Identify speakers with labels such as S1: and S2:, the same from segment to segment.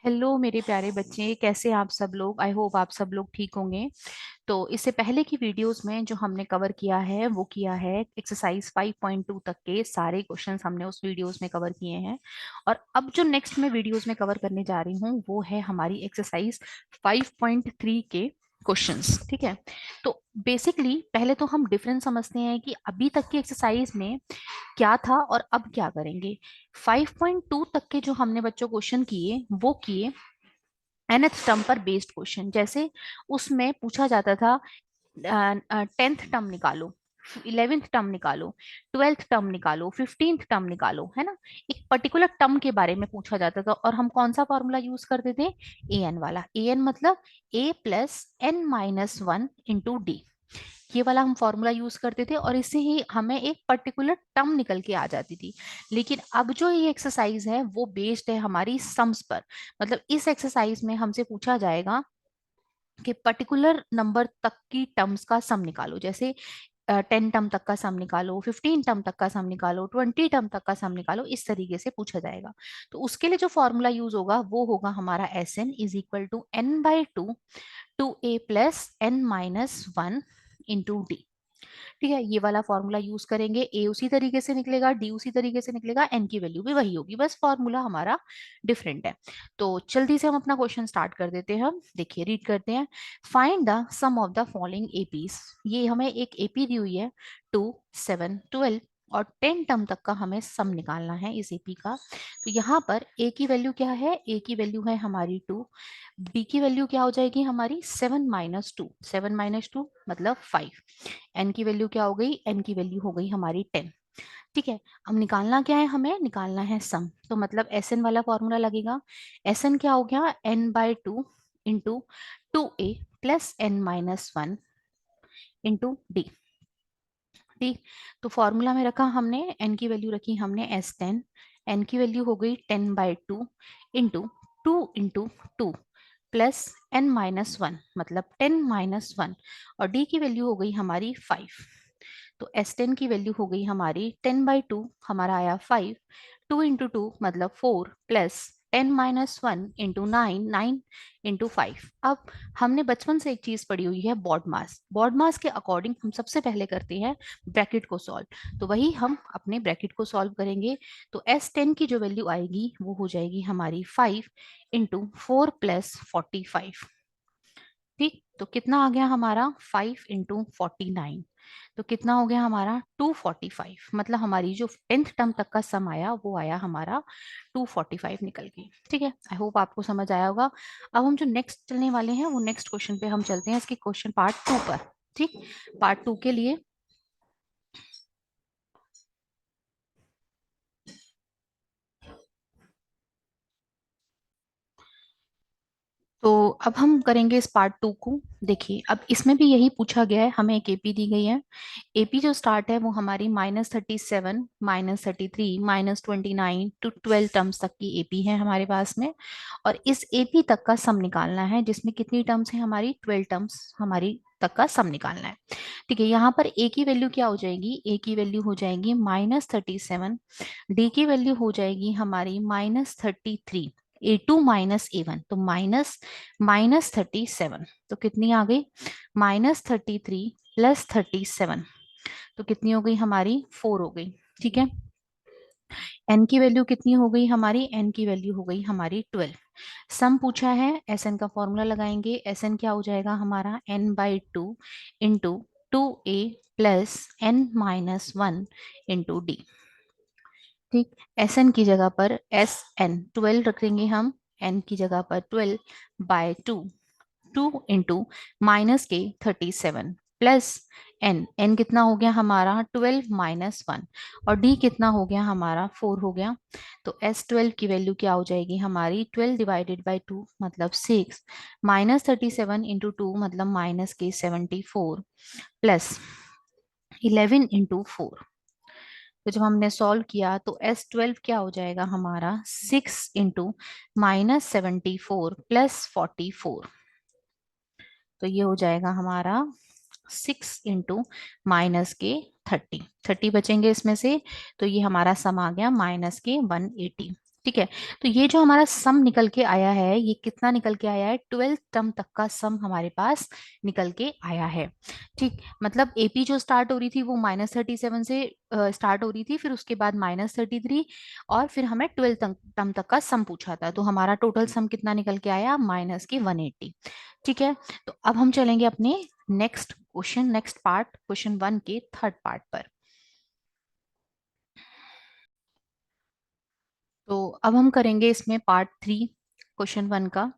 S1: Hello मेरे प्यारे बच्चे, कैसे आप सब लोग। आई होप आप सब लोग ठीक होंगे। तो इससे पहले की वीडियोस में जो हमने कवर किया है वो किया है एक्सरसाइज 5.2 तक के सारे क्वेश्चंस हमने उस वीडियोस में कवर किए हैं। और अब जो नेक्स्ट में वीडियोस में कवर करने जा रही हूँ वो है हमारी एक्सरसाइज 5.3 के क्वेश्चंस। ठीक है। तो बेसिकली पहले तो हम डिफरेंस समझते हैं कि अभी तक की एक्सरसाइज में क्या था और अब क्या करेंगे। 5.2 तक के जो हमने बच्चों क्वेश्चन किए वो किए nth टर्म पर बेस्ड क्वेश्चन। जैसे उसमें पूछा जाता था 10th टर्म निकालो, 11th टर्म निकालो, 12th टर्म निकालो, 15th टर्म निकालो, है ना। एक पर्टिकुलर टर्म के बारे में पूछा जाता था और हम कौन सा फॉर्मूला यूज करते थे, ए एन वाला। ए एन मतलब A plus N minus one into D, ये वाला हम फॉर्मूला यूज करते थे और इससे ही हमें एक पर्टिकुलर टर्म निकल के आ जाती थी। लेकिन अब जो ये एक्सरसाइज है वो बेस्ड है हमारी सम्स पर। मतलब इस एक्सरसाइज में हमसे पूछा जाएगा कि पर्टिकुलर नंबर तक की टर्म्स का सम निकालो। जैसे 10 टर्म तक का सम निकालो, 15 टर्म तक का सम निकालो, 20 टर्म तक का सम निकालो, इस तरीके से पूछा जाएगा। तो उसके लिए जो फॉर्मूला यूज होगा वो होगा हमारा S N is equal to N by two A plus N minus one into D. ठीक है, ये वाला फॉर्मूला यूज करेंगे। ए उसी तरीके से निकलेगा, डी उसी तरीके से निकलेगा, एन की वैल्यू भी वही होगी, बस फॉर्मूला हमारा डिफरेंट है। तो जल्दी से हम अपना क्वेश्चन स्टार्ट कर देते हैं। हम देखिए, रीड करते हैं। Find the sum of the following APs. ये हमें एक एपी दी हुई है 2, 7, 12 और 10 टर्म तक का हमें सम निकालना है इस एपी का। तो यहाँ पर ए की वैल्यू क्या है, ए की वैल्यू है हमारी 2, बी की वैल्यू क्या हो जाएगी हमारी 7 - 2, 7 - 2 मतलब 5, एन की वैल्यू क्या हो गई, एन की वैल्यू हो गई हमारी 10। ठीक है। अब निकालना क्या है, हमें निकालना है सम। तो मतलब एस एन वाला फॉर्मूला लगेगा। एस एन क्या हो गया, N by two into 2a plus N minus one into D. ठीक। तो फॉर्मूला में रखा हमने, एन की वैल्यू रखी हमने S10, एन की वैल्यू हो गई 10/2 into two plus N minus one मतलब 10 - 1 और डी की वैल्यू हो गई हमारी 5। तो S10 की वैल्यू हो गई हमारी 10/2, हमारा आया 5, 2 × 2 मतलब 4 प्लस 10 - 1 इंटू 9 अब हमने बचपन से एक चीज पढ़ी हुई है, बॉड मास। बॉड मास के अकॉर्डिंग हम सबसे पहले करते हैं ब्रैकेट को सॉल्व। तो वही हम अपने ब्रैकेट को सॉल्व करेंगे। तो S10 की जो वैल्यू आएगी वो हो जाएगी हमारी 5 इंटू 4 + 45। ठीक। तो कितना आ गया हमारा 5 इंटू 49। तो कितना हो गया हमारा 245। मतलब हमारी जो 10th टर्म तक का सम आया वो आया हमारा 245 निकल के। ठीक है, आई होप आपको समझ आया होगा। अब हम जो नेक्स्ट चलने वाले हैं वो नेक्स्ट क्वेश्चन पे हम चलते हैं, इसके क्वेश्चन पार्ट 2 पर। ठीक। पार्ट 2 के लिए तो अब हम करेंगे इस पार्ट 2 को। देखिए, अब इसमें भी यही पूछा गया है, हमें एक एपी दी गई है। एपी जो स्टार्ट है वो हमारी -37, -33, -29 to 12 टर्म्स तक की एपी है हमारे पास में। और इस एपी तक का सम निकालना है जिसमें कितनी टर्म्स है हमारी 12 टर्म्स हमारी तक का सम निकालना है। ठीक है, यहाँ पर ए की वैल्यू क्या हो जाएगी, ए की वैल्यू हो जाएगी -37, डी की वैल्यू हो जाएगी हमारी -33, A2 - A1 तो -37। तो कितनी आ गई, -33 + 37 तो कितनी हो गई हमारी 4 हो गई। ठीक है। एन की वैल्यू कितनी हो गई हमारी, एन की वैल्यू हो गई हमारी 12। सम पूछा है, एस एन का फॉर्मूला लगाएंगे। एस एन क्या हो जाएगा हमारा n/2 into 2a plus N minus one into D. ठीक। एस एन की जगह पर SN 12 रखेंगे हम, एन की जगह पर 12/2, 2 इंटू -37 प्लस एन, एन कितना हो गया हमारा 12 - 1 और डी कितना हो गया हमारा 4 हो गया। तो S12 की वैल्यू क्या हो जाएगी हमारी 12/2 मतलब 6, -37 × 2 मतलब -74 प्लस 11 × 4। तो जब हमने सॉल्व किया तो S12 क्या हो जाएगा हमारा 6 इंटू -74 प्लस 44। तो ये हो जाएगा हमारा 6 इंटू -30 30 बचेंगे इसमें से। तो ये हमारा सम आ गया -180। ठीक है। तो ये जो हमारा सम निकल के आया है, ये कितना निकल के आया है, 12th टर्म तक का सम हमारे पास निकल के आया है। ठीक, मतलब एपी जो स्टार्ट हो रही थी वो -37 से स्टार्ट हो रही थी, फिर उसके बाद -33, और फिर हमें 12th टर्म तक का सम पूछा था, तो हमारा टोटल सम कितना निकल के आया, -180। ठीक है। तो अब हम चलेंगे अपने next question, next part, question 1 के थर्ड पार्ट पर। तो अब हम करेंगे इसमें पार्ट 3 क्वेश्चन 1 का।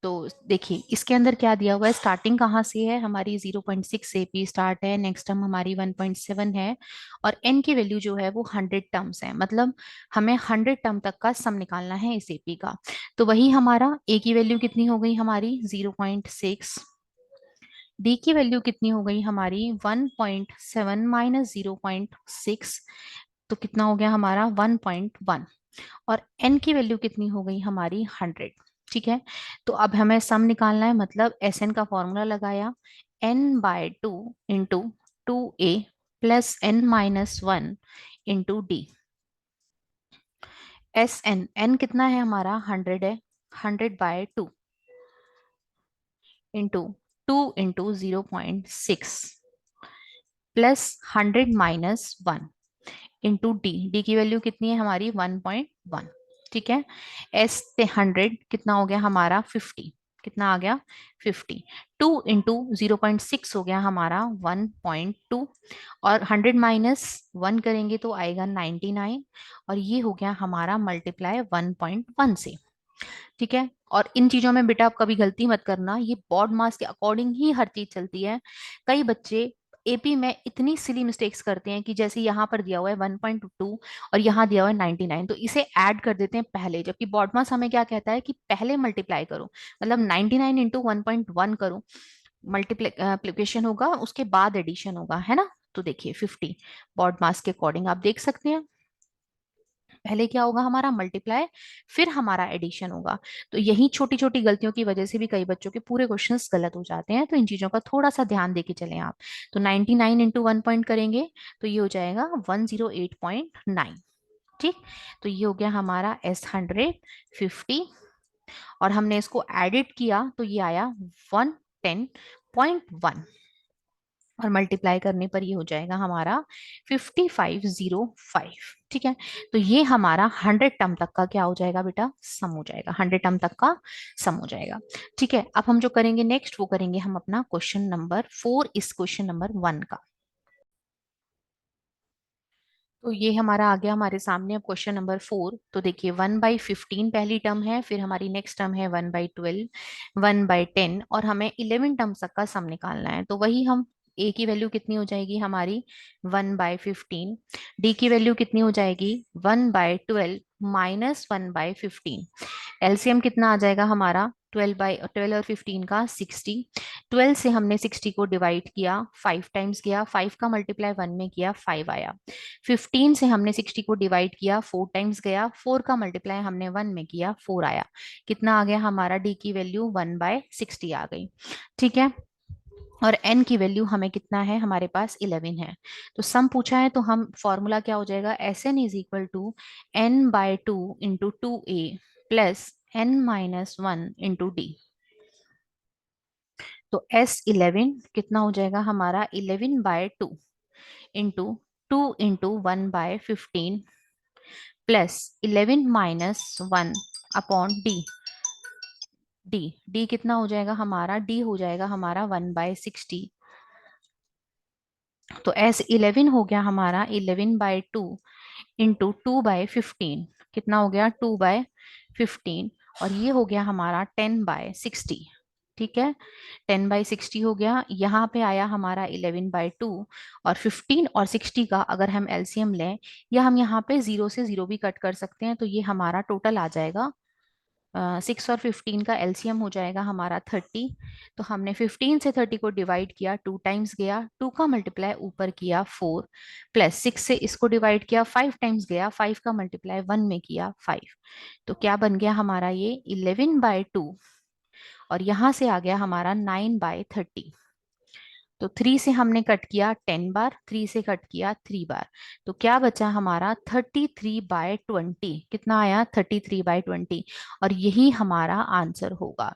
S1: तो देखिए इसके अंदर क्या दिया हुआ है, स्टार्टिंग कहाँ से है हमारी, 0.6 से पी स्टार्ट है, नेक्स्ट टर्म हमारी 1.7 है, और एन की वैल्यू जो है वो 100 टर्म्स है, मतलब हमें 100 टर्म तक का सम निकालना है इस एपी का। तो वही हमारा ए की वैल्यू कितनी हो गई हमारी 0.6, डी की वैल्यू कितनी हो गई हमारी 1.7 माइनस 0.6, तो कितना हो गया हमारा 1.1, और n की वैल्यू कितनी हो गई हमारी 100। ठीक है। तो अब हमें सम निकालना है, मतलब एस एन का फॉर्मूला लगाया, n/2 into 2a plus n-1 into D. N कितना है हमारा 100 है, 100/2 into 2 into 0.6 plus 100-1 into D. D की वैल्यू कितनी है हमारी 1.1। ठीक है। एस पे 100 कितना हो गया हमारा 50, कितना आ गया 50, 2 इंटू 0.6 हो गया हमारा 1.2, और 100-1 करेंगे तो आएगा 99, और ये हो गया हमारा मल्टीप्लाई 1.1 से। ठीक है। और इन चीजों में बेटा आप कभी गलती मत करना, ये बॉड मास के अकॉर्डिंग ही हर चीज चलती है। कई बच्चे एपी में इतनी सिली मिस्टेक्स करते हैं कि जैसे यहाँ पर दिया हुआ है 1.2 और यहाँ दिया हुआ है 99, तो इसे ऐड कर देते हैं पहले, जबकि बॉड मास हमें क्या कहता है कि पहले मल्टीप्लाई करो, मतलब 99 इंटू 1.1 करो, मल्टीप्लीकेशन होगा उसके बाद एडिशन होगा, है ना। तो देखिए 50 बॉड मास के अकॉर्डिंग आप देख सकते हैं, पहले क्या होगा हमारा मल्टीप्लाई, फिर हमारा एडिशन होगा। तो यही छोटी छोटी गलतियों की वजह से भी कई बच्चों के पूरे क्वेश्चंस गलत हो जाते हैं, तो इन चीजों का थोड़ा सा ध्यान देके चलें आप। तो 99 इंटू 1 पॉइंट करेंगे तो ये हो जाएगा 108.9। ठीक। तो ये हो गया हमारा S100 50, और हमने इसको एडिट किया तो ये आया 110.1, और मल्टीप्लाई करने पर ये हो जाएगा हमारा 5505। ठीक है। तो ये हमारा 100 टर्म तक का क्या हो जाएगा बेटा, सम हो जाएगा, 100 टर्म तक का सम हो जाएगा। ठीक है। अब हम जो करेंगे नेक्स्ट वो करेंगे हम अपना क्वेश्चन नंबर 4 इस क्वेश्चन नंबर 1 का। तो ये हमारा आ गया हमारे सामने अब क्वेश्चन नंबर 4। तो देखिए 1/15 पहली टर्म है, फिर हमारी नेक्स्ट टर्म है 1/12, 1/10, और हमें 11 टर्म तक का सम निकालना है। तो वही हम ए की वैल्यू कितनी हो जाएगी हमारी 1/15, डी की वैल्यू कितनी हो जाएगी 1/12 माइनस 1/15, एलसीएम कितना आ जाएगा हमारा 12 और 15 का 60, 12 से हमने 60 को डिवाइड किया, 5 टाइम्स गया, 5 का मल्टीप्लाई 1 में किया 5 आया, 15 से हमने 60 को डिवाइड किया, 4 टाइम्स गया, 4 का मल्टीप्लाई हमने 1 में किया 4 आया, कितना आ गया हमारा डी की वैल्यू 1/60 आ गई। ठीक है। और n की वैल्यू हमें कितना है हमारे पास 11 है। तो सम पूछा है तो हम फॉर्मूला क्या हो जाएगा, S N is equal to n/2 into 2a plus n-1 into D. तो S11 कितना हो जाएगा हमारा 11/2 into 2 into 1/15 plus 11-1 upon D. D D कितना हो जाएगा हमारा, डी हो जाएगा हमारा 1/60। तो S11 हो गया हमारा 11/2 इंटू 2/15, कितना हो गया 2/15, और ये हो गया हमारा 10/60। ठीक है। 10/60 हो गया, यहाँ पे आया हमारा 11/2, और 15 और 60 का अगर हम एलसीएम लें, या हम यहाँ पे 0 से 0 भी कट कर सकते हैं, तो ये हमारा टोटल आ जाएगा 6 और 15 का एलसीएम हो जाएगा हमारा 30। तो हमने 15 से 30 को डिवाइड किया, 2 टाइम्स गया, 2 का मल्टीप्लाई ऊपर किया 4, प्लस 6 से इसको डिवाइड किया, 5 टाइम्स गया, 5 का मल्टीप्लाई 1 में किया 5। तो क्या बन गया हमारा ये 11/2, और यहाँ से आ गया हमारा 9/30। तो 3 से हमने कट किया 10 बार, 3 से कट किया 3 बार, तो क्या बचा हमारा 33/20। कितना आया? 33/20। और यही हमारा आंसर होगा।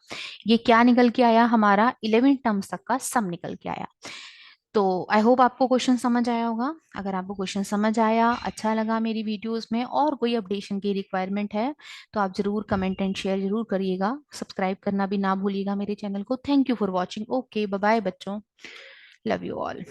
S1: ये क्या निकल के आया? हमारा 11 टर्म्स तक का सम निकल के आया। तो आई होप आपको क्वेश्चन समझ आया होगा। अगर आपको क्वेश्चन समझ आया, अच्छा लगा मेरी वीडियोस में, और कोई अपडेशन की रिक्वायरमेंट है, तो आप जरूर कमेंट एंड शेयर जरूर करिएगा। सब्सक्राइब करना भी ना भूलिएगा मेरे चैनल को। Thank you for watching. Okay, bye bye बच्चों। Love you all.